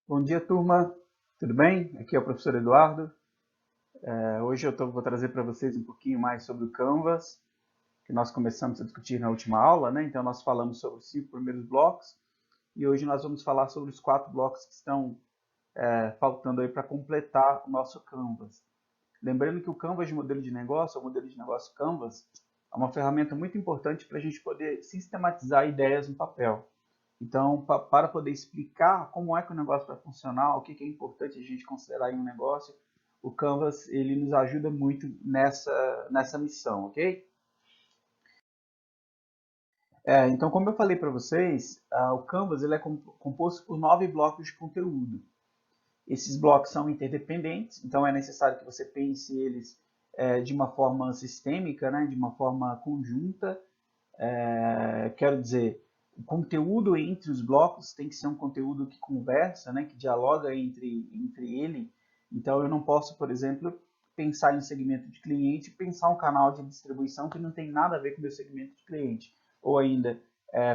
Bom dia, turma. Tudo bem? Aqui é o professor Eduardo. Hoje vou trazer para vocês um pouquinho mais sobre o Canvas, que nós começamos a discutir na última aula, né? Então, nós falamos sobre os 5 primeiros blocos e hoje nós vamos falar sobre os 4 blocos que estão faltando aí para completar o nosso Canvas. Lembrando que o Canvas de modelo de negócio, o modelo de negócio Canvas, é uma ferramenta muito importante para a gente poder sistematizar ideias no papel. Então, para poder explicar como é que o negócio vai funcionar, o que é importante a gente considerar em um negócio, o Canvas ele nos ajuda muito nessa missão, ok? Então, como eu falei para vocês, o Canvas ele é composto por 9 blocos de conteúdo. Esses blocos são interdependentes, então é necessário que você pense eles de uma forma sistêmica, né, de uma forma conjunta. Quero dizer, o conteúdo entre os blocos tem que ser um conteúdo que conversa, né, que dialoga entre ele. Então, eu não posso, por exemplo, pensar em um segmento de cliente e pensar um canal de distribuição que não tem nada a ver com o meu segmento de cliente. Ou ainda,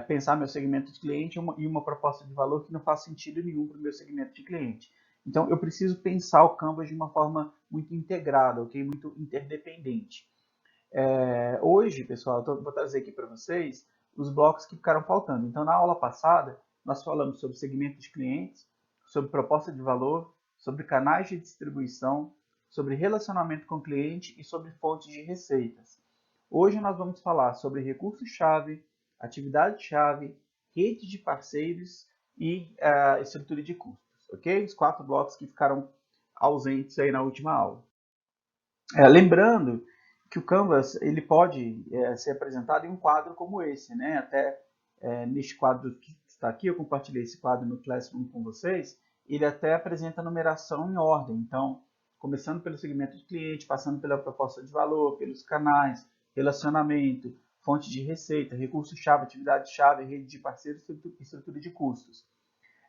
pensar meu segmento de cliente e uma proposta de valor que não faz sentido nenhum para o meu segmento de cliente. Então, eu preciso pensar o Canvas de uma forma muito integrada, ok? Muito interdependente. Hoje, pessoal, vou trazer aqui para vocês os blocos que ficaram faltando. Então, na aula passada, nós falamos sobre segmento de clientes, sobre proposta de valor, sobre canais de distribuição, sobre relacionamento com o cliente e sobre fontes de receitas. Hoje nós vamos falar sobre recurso-chave, atividade-chave, rede de parceiros e estrutura de custos, ok? Os 4 blocos que ficaram ausentes aí na última aula. Lembrando que o Canvas ele pode ser apresentado em um quadro como esse, né? Até neste quadro que está aqui, eu compartilhei esse quadro no Classroom com vocês, ele até apresenta a numeração em ordem. Então, começando pelo segmento de cliente, passando pela proposta de valor, pelos canais, relacionamento, fonte de receita, recurso-chave, atividade-chave, rede de parceiros e estrutura de custos.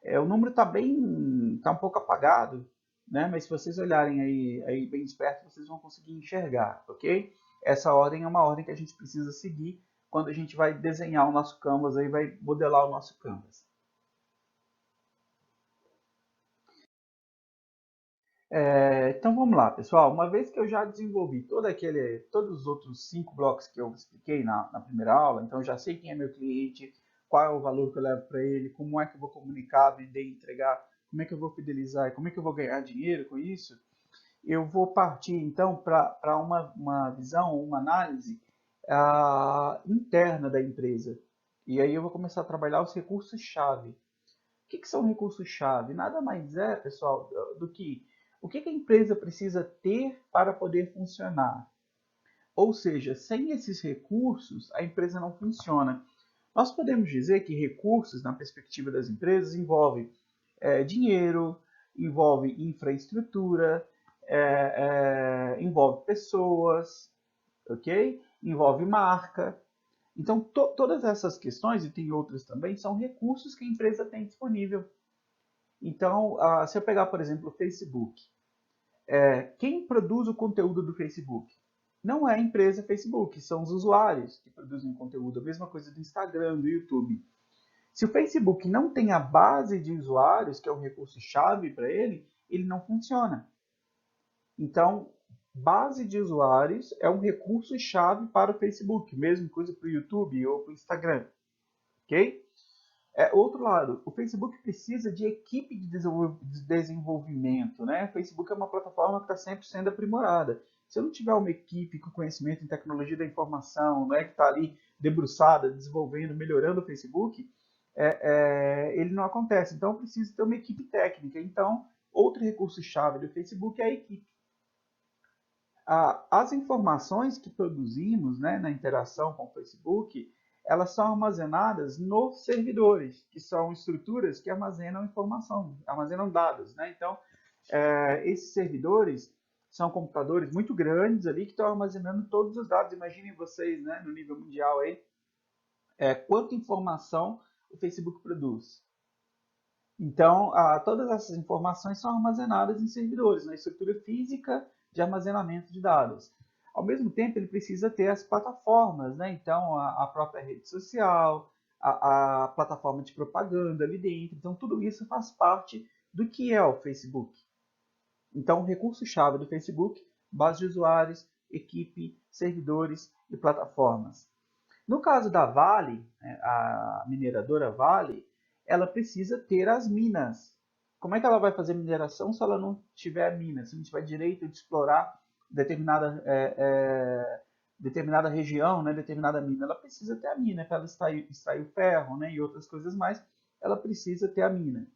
O número está um pouco apagado, né? Mas se vocês olharem aí bem esperto, vocês vão conseguir enxergar, ok? Essa ordem é uma ordem que a gente precisa seguir quando a gente vai desenhar o nosso canvas, aí vai modelar o nosso canvas. Então vamos lá, pessoal. Uma vez que eu já desenvolvi todos os outros 5 blocos que eu expliquei na primeira aula, então eu já sei quem é meu cliente, qual é o valor que eu levo para ele, como é que eu vou comunicar, vender, entregar, como é que eu vou fidelizar e como é que eu vou ganhar dinheiro com isso, eu vou partir então para uma visão, uma análise interna da empresa. E aí eu vou começar a trabalhar os recursos-chave. O que são recursos-chave? Nada mais é, pessoal, do que o que a empresa precisa ter para poder funcionar. Ou seja, sem esses recursos, a empresa não funciona. Nós podemos dizer que recursos, na perspectiva das empresas, envolve dinheiro, envolve infraestrutura, envolve pessoas, ok? Envolve marca. Então, todas essas questões, e tem outras também, são recursos que a empresa tem disponível. Então, se eu pegar, por exemplo, o Facebook, quem produz o conteúdo do Facebook? Não é a empresa Facebook, são os usuários que produzem o conteúdo. A mesma coisa do Instagram, do YouTube. Se o Facebook não tem a base de usuários, que é o recurso-chave para ele, ele não funciona. Então, base de usuários é um recurso-chave para o Facebook, mesma coisa para o YouTube ou para o Instagram, ok? Outro lado, o Facebook precisa de equipe de desenvolvimento, né? O Facebook é uma plataforma que está sempre sendo aprimorada. Se eu não tiver uma equipe com conhecimento em tecnologia da informação, né, que está ali debruçada, desenvolvendo, melhorando o Facebook, ele não acontece. Então, eu preciso ter uma equipe técnica. Então, outro recurso-chave do Facebook é a equipe. As informações que produzimos, né, na interação com o Facebook, elas são armazenadas nos servidores, que são estruturas que armazenam informação, armazenam dados, né? Então, esses servidores são computadores muito grandes ali que estão armazenando todos os dados. Imaginem vocês, né, no nível mundial aí, quanta informação o Facebook produz. Então, todas essas informações são armazenadas em servidores, na estrutura física de armazenamento de dados. Ao mesmo tempo, ele precisa ter as plataformas, né? Então, a própria rede social, a plataforma de propaganda ali dentro. Então, tudo isso faz parte do que é o Facebook. Então, o recurso-chave do Facebook, base de usuários, equipe, servidores e plataformas. No caso da Vale, a mineradora Vale, ela precisa ter as minas. Como é que ela vai fazer mineração se ela não tiver minas, se não tiver direito de explorar determinada região, né, determinada mina? Ela precisa ter a mina para ela extrair o ferro, né, e outras coisas mais. Ela precisa ter a mina.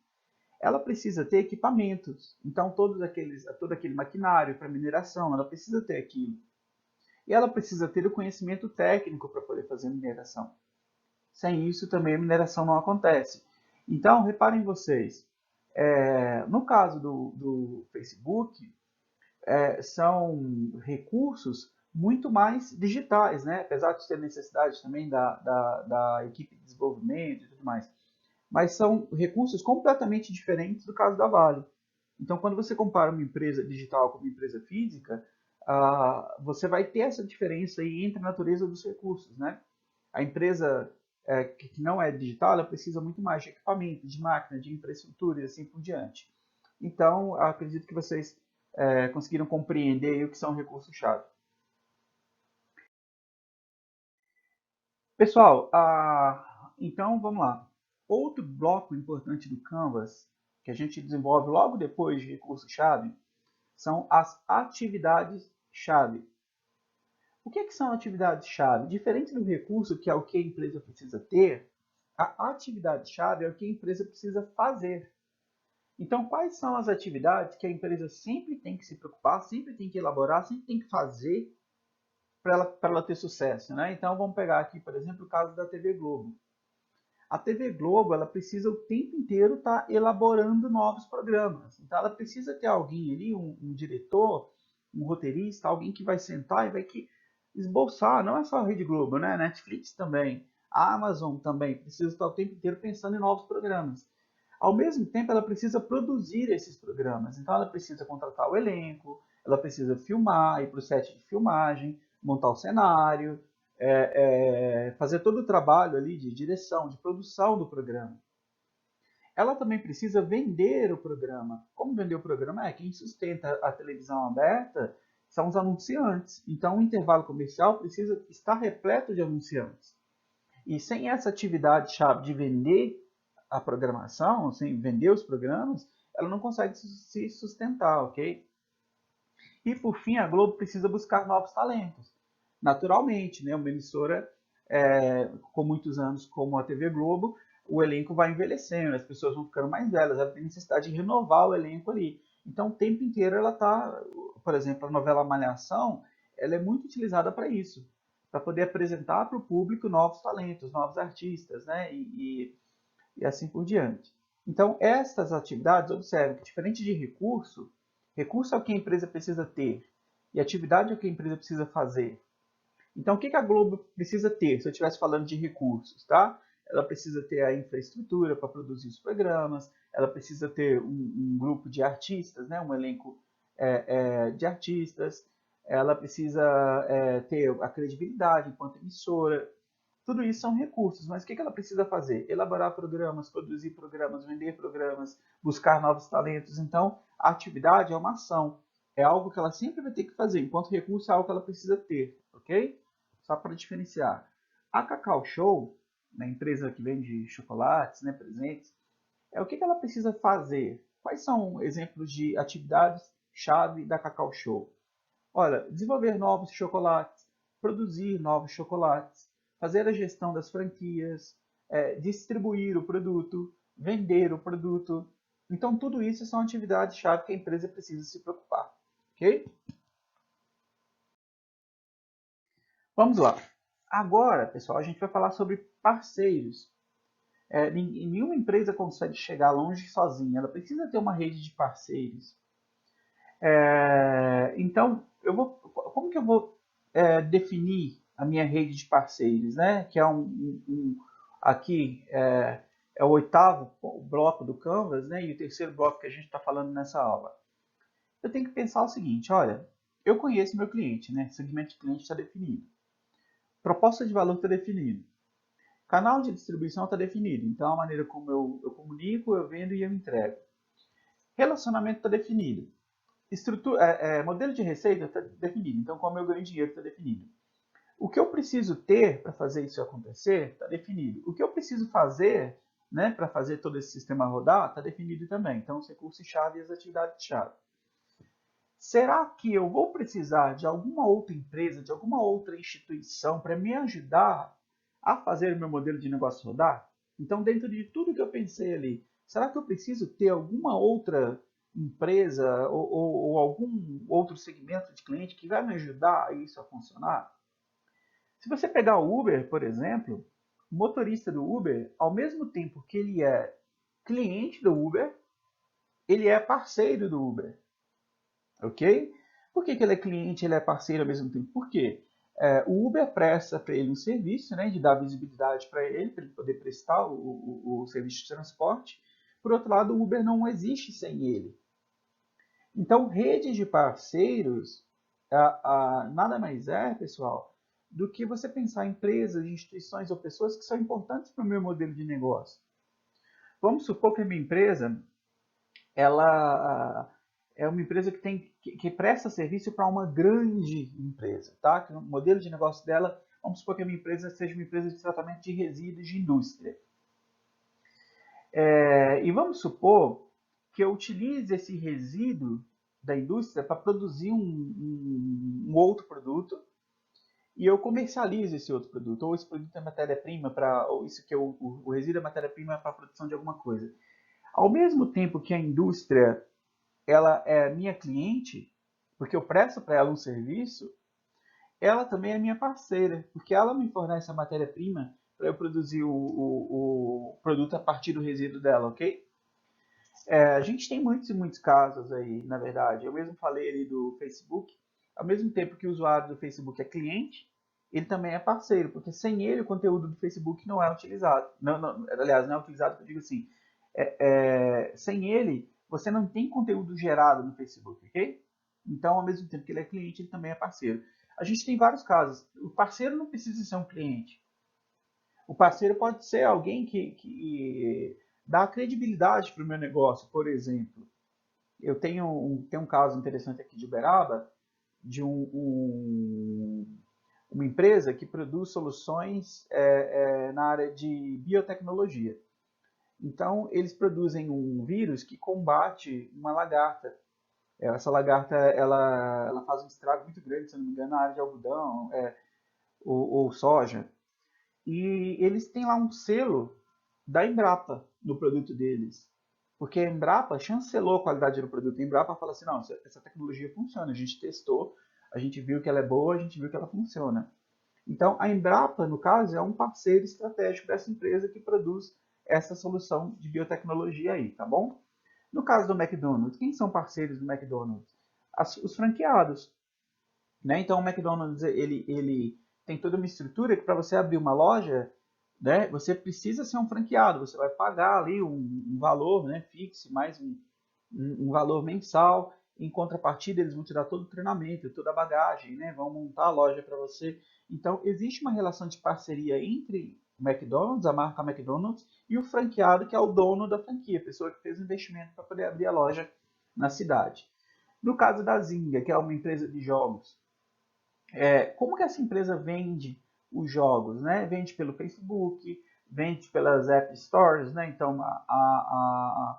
Ela precisa ter equipamentos. Então, todo aquele maquinário para mineração, ela precisa ter aquilo. E ela precisa ter o conhecimento técnico para poder fazer mineração. Sem isso, também a mineração não acontece. Então, reparem vocês, no caso do Facebook, são recursos muito mais digitais, né? Apesar de ter necessidade também da equipe de desenvolvimento e tudo mais. Mas são recursos completamente diferentes do caso da Vale. Então, quando você compara uma empresa digital com uma empresa física, você vai ter essa diferença aí entre a natureza dos recursos, né? A empresa que não é digital, ela precisa muito mais de equipamento, de máquina, de infraestrutura e assim por diante. Então, acredito que vocês conseguiram compreender o que são recursos-chave. Pessoal, então vamos lá. Outro bloco importante do Canvas, que a gente desenvolve logo depois de recurso-chave, são as atividades-chave. O que são atividades-chave? Diferente do recurso, que é o que a empresa precisa ter, a atividade-chave é o que a empresa precisa fazer. Então, quais são as atividades que a empresa sempre tem que se preocupar, sempre tem que elaborar, sempre tem que fazer para ela ter sucesso, né? Então, vamos pegar aqui, por exemplo, o caso da TV Globo. A TV Globo, ela precisa o tempo inteiro estar elaborando novos programas. Então, ela precisa ter alguém ali, um diretor, um roteirista, alguém que vai sentar e vai esboçar. Não é só a Rede Globo, né? Netflix também, a Amazon também precisa estar o tempo inteiro pensando em novos programas. Ao mesmo tempo, ela precisa produzir esses programas. Então, ela precisa contratar o elenco, ela precisa filmar, ir para o set de filmagem, montar o cenário, fazer todo o trabalho ali de direção, de produção do programa. Ela também precisa vender o programa. Como vender o programa? Quem sustenta a televisão aberta são os anunciantes. Então, o intervalo comercial precisa estar repleto de anunciantes. E sem essa atividade-chave de vender a programação, sem vender os programas, ela não consegue se sustentar, ok? E por fim, a Globo precisa buscar novos talentos. Naturalmente, né? Uma emissora com muitos anos como a TV Globo, o elenco vai envelhecendo, as pessoas vão ficando mais velhas, ela tem necessidade de renovar o elenco ali. Então, o tempo inteiro ela está, por exemplo, a novela Malhação, ela é muito utilizada para isso, para poder apresentar para o público novos talentos, novos artistas, né? E assim por diante. Então, estas atividades, observe que diferente de recurso, recurso é o que a empresa precisa ter e atividade é o que a empresa precisa fazer. Então, o que a Globo precisa ter? Se eu estivesse falando de recursos, tá? Ela precisa ter a infraestrutura para produzir os programas, ela precisa ter um grupo de artistas, né? Um elenco de artistas, ela precisa ter a credibilidade enquanto emissora. Tudo isso são recursos, mas o que ela precisa fazer? Elaborar programas, produzir programas, vender programas, buscar novos talentos. Então, a atividade é uma ação, é algo que ela sempre vai ter que fazer, enquanto recurso é algo que ela precisa ter, ok? Só para diferenciar. A Cacau Show, a empresa que vende chocolates, né, presentes, o que ela precisa fazer? Quais são exemplos de atividades-chave da Cacau Show? Olha, desenvolver novos chocolates, produzir novos chocolates, fazer a gestão das franquias, distribuir o produto, vender o produto. Então, tudo isso são atividades-chave que a empresa precisa se preocupar. Ok? Vamos lá. Agora, pessoal, a gente vai falar sobre parceiros. Nenhuma empresa consegue chegar longe sozinha. Ela precisa ter uma rede de parceiros. Então, como que eu vou definir a minha rede de parceiros, né? Que é aqui o oitavo bloco do Canvas, né? E o terceiro bloco que a gente está falando nessa aula. Eu tenho que pensar o seguinte, olha, eu conheço meu cliente, né? Segmento de cliente está definido. Proposta de valor está definido. Canal de distribuição está definido. Então, a maneira como eu comunico, eu vendo e eu entrego. Relacionamento está definido. Modelo de receita está definido. Então, como eu ganho dinheiro está definido. O que eu preciso ter para fazer isso acontecer está definido. O que eu preciso fazer, né, para fazer todo esse sistema rodar está definido também. Então, os recursos-chave e as atividades-chave. Será que eu vou precisar de alguma outra empresa, de alguma outra instituição para me ajudar a fazer o meu modelo de negócio rodar? Então, dentro de tudo que eu pensei ali, será que eu preciso ter alguma outra empresa ou algum outro segmento de cliente que vai me ajudar a isso a funcionar? Se você pegar o Uber, por exemplo, o motorista do Uber, ao mesmo tempo que ele é cliente do Uber, ele é parceiro do Uber. Ok? Por que ele é cliente e ele é parceiro ao mesmo tempo? Por quê? O Uber presta para ele um serviço, né, de dar visibilidade para ele poder prestar o serviço de transporte. Por outro lado, o Uber não existe sem ele. Então, rede de parceiros nada mais é, pessoal, do que você pensar em empresas, instituições ou pessoas que são importantes para o meu modelo de negócio. Vamos supor que a minha empresa ela é uma empresa que presta serviço para uma grande empresa, tá? Que o modelo de negócio dela, vamos supor que a minha empresa seja uma empresa de tratamento de resíduos de indústria. E vamos supor que eu utilize esse resíduo da indústria para produzir um outro produto e eu comercializo esse outro produto, ou esse produto é matéria-prima ou isso que o resíduo é matéria-prima para a produção de alguma coisa. Ao mesmo tempo que a indústria ela é minha cliente, porque eu presto para ela um serviço, ela também é minha parceira, porque ela me fornece a matéria-prima para eu produzir o produto a partir do resíduo dela, ok? A gente tem muitos e muitos casos aí, na verdade. Eu mesmo falei ali do Facebook, ao mesmo tempo que o usuário do Facebook é cliente, ele também é parceiro, porque sem ele o conteúdo do Facebook não é utilizado. Aliás, não é utilizado, eu digo assim, sem ele você não tem conteúdo gerado no Facebook, ok? Então, ao mesmo tempo que ele é cliente, ele também é parceiro. A gente tem vários casos. O parceiro não precisa ser um cliente. O parceiro pode ser alguém que dá credibilidade para o meu negócio. Por exemplo, eu tenho um caso interessante aqui de Uberaba, de uma empresa que produz soluções na área de biotecnologia. Então, eles produzem um vírus que combate uma lagarta. Essa lagarta ela faz um estrago muito grande, se eu não me engano, na área de algodão ou soja. E eles têm lá um selo da Embrapa no produto deles. Porque a Embrapa chancelou a qualidade do produto. A Embrapa fala assim, não, essa tecnologia funciona, a gente testou, a gente viu que ela é boa, a gente viu que ela funciona. Então, a Embrapa, no caso, é um parceiro estratégico dessa empresa que produz essa solução de biotecnologia aí, tá bom? No caso do McDonald's, quem são parceiros do McDonald's? Os franqueados. Né? Então, o McDonald's ele tem toda uma estrutura que para você abrir uma loja, né, você precisa ser um franqueado. Você vai pagar ali um valor, né, fixo, mais um valor mensal. Em contrapartida, eles vão te dar todo o treinamento, toda a bagagem, né, vão montar a loja para você. Então, existe uma relação de parceria entre o McDonald's, a marca McDonald's, e o franqueado, que é o dono da franquia, a pessoa que fez o investimento para poder abrir a loja na cidade. No caso da Zynga, que é uma empresa de jogos, como que essa empresa vende os jogos? Né? Vende pelo Facebook, vende pelas App Stores, né? Então a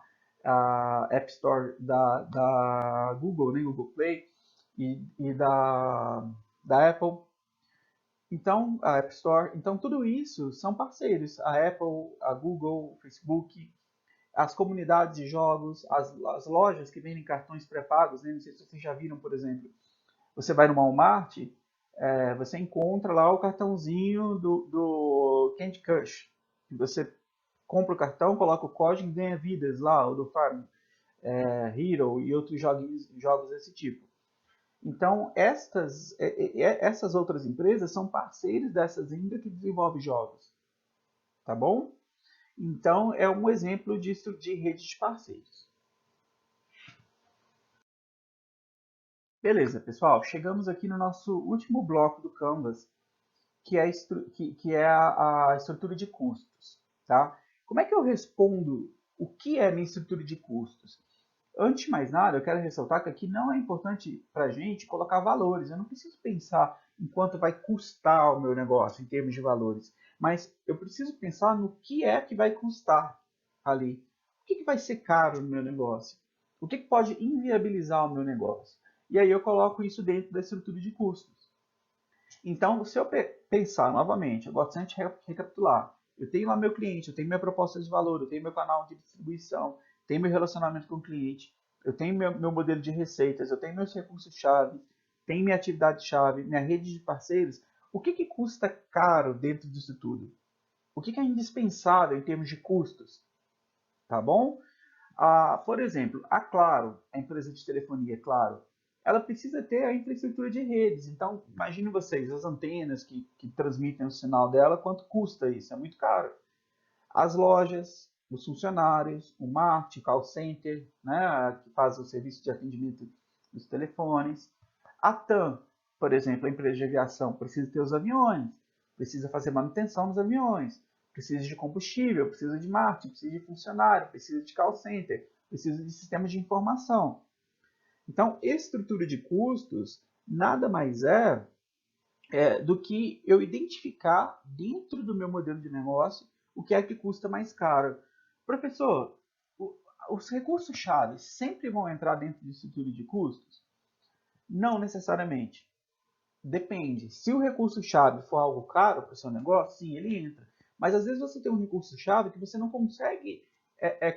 App Store da Google, né? Google Play e da Apple. Então, a App Store. Então, tudo isso são parceiros. A Apple, a Google, o Facebook, as comunidades de jogos, as lojas que vendem cartões pré-pagos. Né? Não sei se vocês já viram, por exemplo, você vai no Walmart, você encontra lá o cartãozinho do Candy Crush. Você compra o cartão, coloca o código e ganha vidas lá, o do Farm Hero e outros jogos desse tipo. Então, essas outras empresas são parceiros dessas Zynga que desenvolvem jogos. Tá bom? Então, é um exemplo disso de rede de parceiros. Beleza, pessoal. Chegamos aqui no nosso último bloco do Canvas, que é a estrutura de custos. Tá? Como é que eu respondo o que é minha estrutura de custos? Antes de mais nada, eu quero ressaltar que aqui não é importante para a gente colocar valores. Eu não preciso pensar em quanto vai custar o meu negócio em termos de valores, mas eu preciso pensar no que é que vai custar ali. O que vai ser caro no meu negócio? O que pode inviabilizar o meu negócio? E aí eu coloco isso dentro da estrutura de custos. Então, se eu pensar novamente, eu gosto sempre de recapitular. Eu tenho lá meu cliente, eu tenho minha proposta de valor, eu tenho meu canal de distribuição, tenho meu relacionamento com o cliente, eu tenho meu modelo de receitas, eu tenho meus recursos-chave, tenho minha atividade-chave, minha rede de parceiros. O que custa caro dentro disso tudo? O que é indispensável em termos de custos? Tá bom? Por exemplo, a Claro, a empresa de telefonia, Claro, ela precisa ter a infraestrutura de redes. Então, imagine vocês, as antenas que transmitem o sinal dela, quanto custa isso? É muito caro. As lojas, os funcionários, o marketing, call center, né, que faz o serviço de atendimento dos telefones. A TAM, por exemplo, a empresa de aviação, precisa ter os aviões, precisa fazer manutenção dos aviões, precisa de combustível, precisa de marketing, precisa de funcionário, precisa de call center, precisa de sistemas de informação. Então, estrutura de custos nada mais do que eu identificar dentro do meu modelo de negócio o que é que custa mais caro. Professor, os recursos-chave sempre vão entrar dentro de estrutura de custos? Não necessariamente. Depende. Se o recurso-chave for algo caro para o seu negócio, sim, ele entra. Mas às vezes você tem um recurso-chave que você não consegue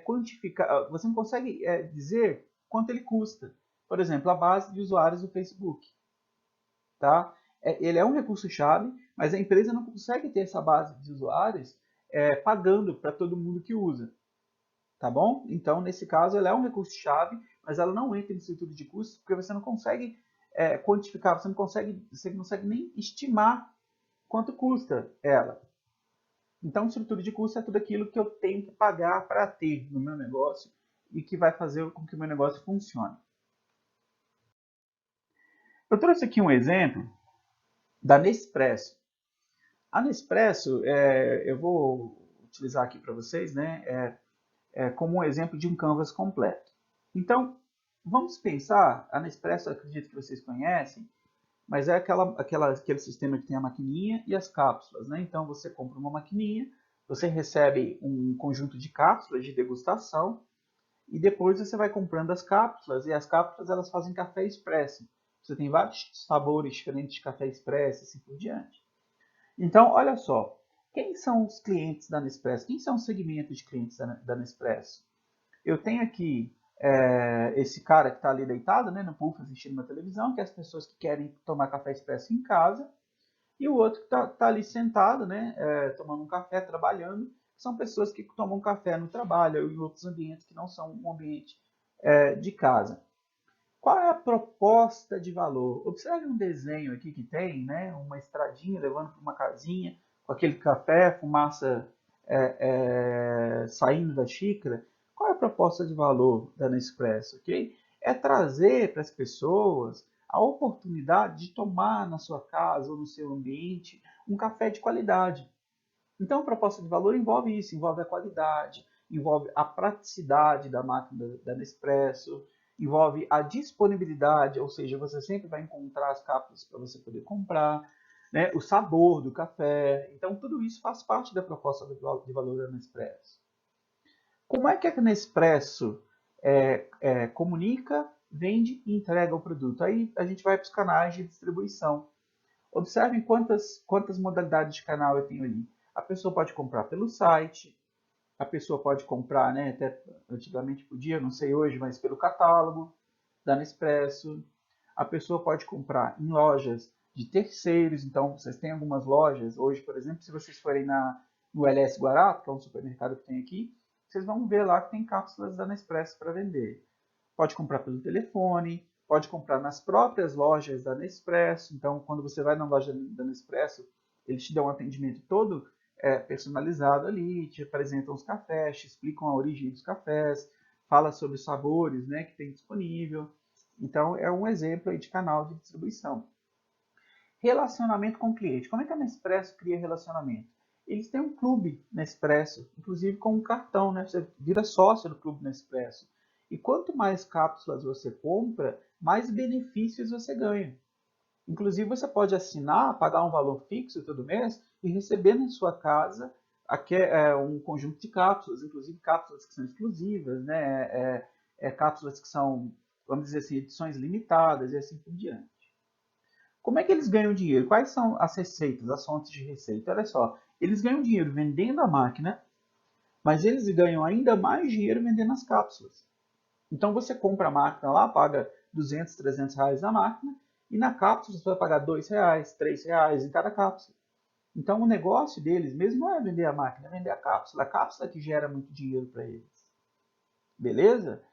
quantificar, você não consegue dizer quanto ele custa. Por exemplo, a base de usuários do Facebook. Tá? Ele é um recurso-chave, mas a empresa não consegue ter essa base de usuários pagando para todo mundo que usa. Tá bom? Então, nesse caso, ela é um recurso-chave, mas ela não entra em estrutura de custos, porque você não consegue quantificar, você não consegue nem estimar quanto custa ela. Então, estrutura de custo é tudo aquilo que eu tenho que pagar para ter no meu negócio e que vai fazer com que o meu negócio funcione. Eu trouxe aqui um exemplo da Nespresso. A Nespresso, eu vou utilizar aqui para vocês, né, como um exemplo de um canvas completo. Então, vamos pensar, a Nespresso, eu acredito que vocês conhecem, mas é aquele sistema que tem a maquininha e as cápsulas, né? Então, você compra uma maquininha, você recebe um conjunto de cápsulas de degustação e depois você vai comprando as cápsulas e as cápsulas elas fazem café expresso. Você tem vários sabores diferentes de café expresso e assim por diante. Então, olha só, quem são os clientes da Nespresso? Quem são os segmentos de clientes da Nespresso? Eu tenho aqui esse cara que está ali deitado, né, no puff assistindo uma televisão, que é as pessoas que querem tomar café expresso em casa, e o outro que está ali sentado, né, tomando um café, trabalhando, que são pessoas que tomam café no trabalho ou em outros ambientes que não são um ambiente de casa. Qual é a proposta de valor? Observe um desenho aqui que tem, né, uma estradinha levando para uma casinha, com aquele café, fumaça saindo da xícara. Qual é a proposta de valor da Nespresso? Okay? É trazer para as pessoas a oportunidade de tomar na sua casa ou no seu ambiente um café de qualidade. Então, a proposta de valor envolve isso, envolve a qualidade, envolve a praticidade da máquina da Nespresso, envolve a disponibilidade, ou seja, você sempre vai encontrar as cápsulas para você poder comprar, né? O sabor do café. Então, tudo isso faz parte da proposta de valor da Nespresso. Como é que a Nespresso comunica, vende e entrega o produto? Aí a gente vai para os canais de distribuição. Observem quantas modalidades de canal eu tenho ali. A pessoa pode comprar pelo site, a pessoa pode comprar, né, até antigamente podia, não sei hoje, mas pelo catálogo da Nespresso. A pessoa pode comprar em lojas de terceiros, então vocês têm algumas lojas, hoje, por exemplo, se vocês forem no LS Guará, que é um supermercado que tem aqui, vocês vão ver lá que tem cápsulas da Nespresso para vender. Pode comprar pelo telefone, pode comprar nas próprias lojas da Nespresso. Então, quando você vai na loja da Nespresso, eles te dão um atendimento todo personalizado ali, te apresentam os cafés, te explicam a origem dos cafés, fala sobre os sabores, né, que tem disponível. Então, é um exemplo aí de canal de distribuição. Relacionamento com o cliente. Como é que a Nespresso cria relacionamento? Eles têm um clube Nespresso, inclusive com um cartão, né? Você vira sócio do clube Nespresso. E quanto mais cápsulas você compra, mais benefícios você ganha. Inclusive, você pode assinar, pagar um valor fixo todo mês e receber na sua casa um conjunto de cápsulas, inclusive cápsulas que são exclusivas, né? Cápsulas que são, vamos dizer assim, edições limitadas e assim por diante. Como é que eles ganham dinheiro? Quais são as receitas, as fontes de receita? Olha só, eles ganham dinheiro vendendo a máquina, mas eles ganham ainda mais dinheiro vendendo as cápsulas. Então você compra a máquina lá, paga 200, 300 reais na máquina, e na cápsula você vai pagar 2 reais, 3 reais em cada cápsula. Então o negócio deles mesmo não é vender a máquina, é vender a cápsula. A cápsula que gera muito dinheiro para eles. Beleza?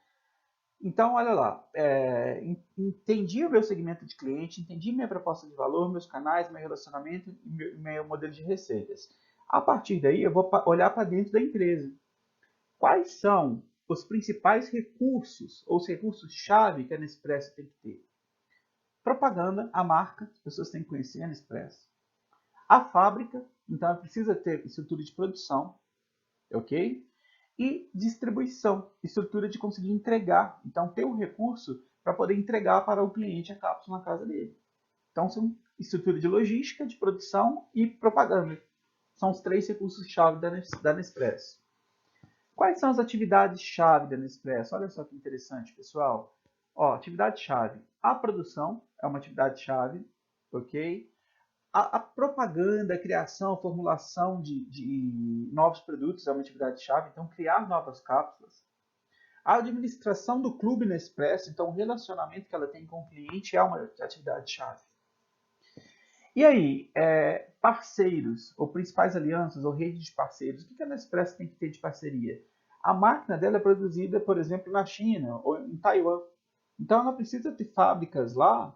Então, olha lá, entendi o meu segmento de cliente, entendi minha proposta de valor, meus canais, meu relacionamento e meu modelo de receitas. A partir daí, eu vou olhar para dentro da empresa. Quais são os principais recursos, ou os recursos-chave que a Nespresso tem que ter? Propaganda, a marca, as pessoas têm que conhecer a Nespresso. A fábrica, então ela precisa ter estrutura de produção, ok? E distribuição, estrutura de conseguir entregar. Então, ter o recurso para poder entregar para o cliente a cápsula na casa dele. Então, são estrutura de logística, de produção e propaganda. São os 3 recursos-chave da Nespresso. Quais são as atividades-chave da Nespresso? Olha só que interessante, pessoal. Ó, atividade-chave. A produção é uma atividade-chave, ok? A propaganda, a criação, a formulação de novos produtos é uma atividade-chave, então criar novas cápsulas. A administração do clube Nespresso, então o relacionamento que ela tem com o cliente é uma atividade-chave. E aí, parceiros, ou principais alianças, ou rede de parceiros, o que a Nespresso tem que ter de parceria? A máquina dela é produzida, por exemplo, na China ou em Taiwan. Então ela precisa ter fábricas lá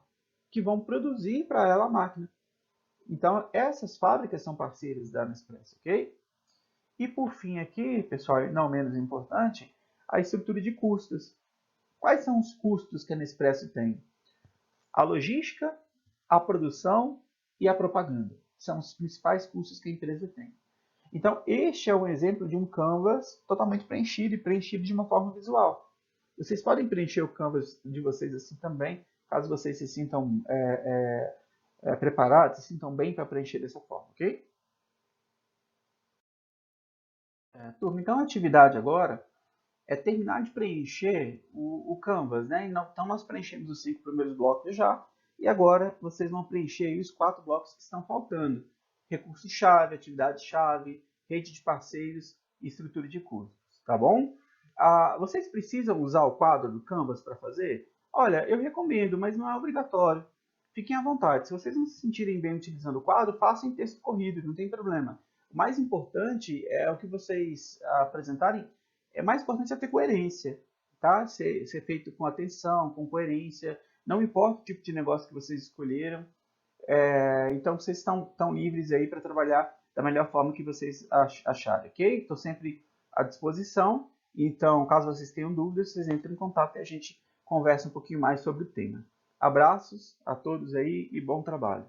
que vão produzir para ela a máquina. Então, essas fábricas são parceiras da Nespresso, ok? E por fim aqui, pessoal, não menos importante, a estrutura de custos. Quais são os custos que a Nespresso tem? A logística, a produção e a propaganda. São os principais custos que a empresa tem. Então, este é um exemplo de um canvas totalmente preenchido e preenchido de uma forma visual. Vocês podem preencher o canvas de vocês assim também, caso vocês se sintam preparados, se sintam bem para preencher dessa forma, ok? Turma, então a atividade agora é terminar de preencher o Canvas, né? Então nós preenchemos os 5 primeiros blocos já, e agora vocês vão preencher aí os 4 blocos que estão faltando. Recurso-chave, atividade-chave, rede de parceiros e estrutura de custos, tá bom? Vocês precisam usar o quadro do Canvas para fazer? Olha, eu recomendo, mas não é obrigatório. Fiquem à vontade. Se vocês não se sentirem bem utilizando o quadro, façam em texto corrido, não tem problema. O mais importante é o que vocês apresentarem, mais importante é ter coerência, tá? Ser feito com atenção, com coerência, não importa o tipo de negócio que vocês escolheram, então vocês estão livres aí para trabalhar da melhor forma que vocês acharem, ok? Estou sempre à disposição, então caso vocês tenham dúvidas, vocês entrem em contato e a gente conversa um pouquinho mais sobre o tema. Abraços a todos aí e bom trabalho.